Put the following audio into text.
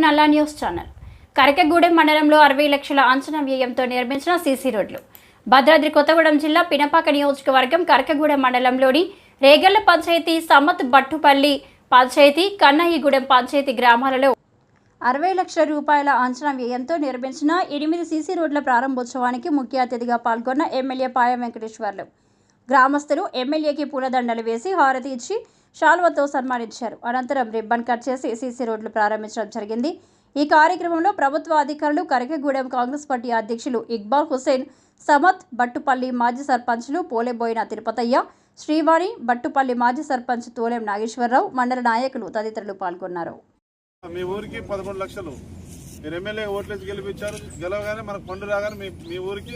నల్లా news channel. Karakagudem మండలంలో 60 లక్షల అంచనా వ్యయంతో నిర్మించిన సీసీ రోడ్లు. భద్రాద్రి కొత్తగూడెం జిల్లా పినపాక నియోజకవర్గం కరకగూడెం మండలంలోని రేగళ్ల పంచాయతీ, సమత్ బట్టుపల్లి పంచాయతీ, కన్నయ్యగూడెం పంచాయతీ గ్రామాలలో 60 లక్షల రూపాయల అంచనా వ్యయంతో నిర్మించిన 8 సీసీ రోడ్ల ప్రారంభోత్సవానికి ముఖ్య అతిథిగా పాల్గొన్న ఎమ్మెల్యే పాయ వెంకటేశ్వర్లు గ్రామస్తులు ఎమ్మెల్యేకి పూలదండలు వేసి హారతి ఇచ్చి శాల్వతో సన్మానించారు. అనంతరం రిబ్బన్ కట్ చేసి సీసీ రోడ్లు ప్రారంభించడం జరిగింది. ఈ కార్యక్రమంలో ప్రభుత్వ అధికారులు, కరకగూడెం కాంగ్రెస్ పార్టీ అధ్యక్షులు ఇక్బాల్ హుసేన్, సమత్ బట్టుపల్లి మాజీ సర్పంచ్లు పోలేబోయిన తిరుపతయ్య, శ్రీవాణి, బట్టుపల్లి మాజీ సర్పంచ్ తోలెం నాగేశ్వరరావు, మండల నాయకులు తదితరులు పాల్గొన్నారు. మీ ఊరికి 11 లక్షలు మీరు ఎమ్మెల్యే ఓట్లేసి గెలిపించారు. గెలవగానే మనకు ఫండ్ రాగానే మీ ఊరికి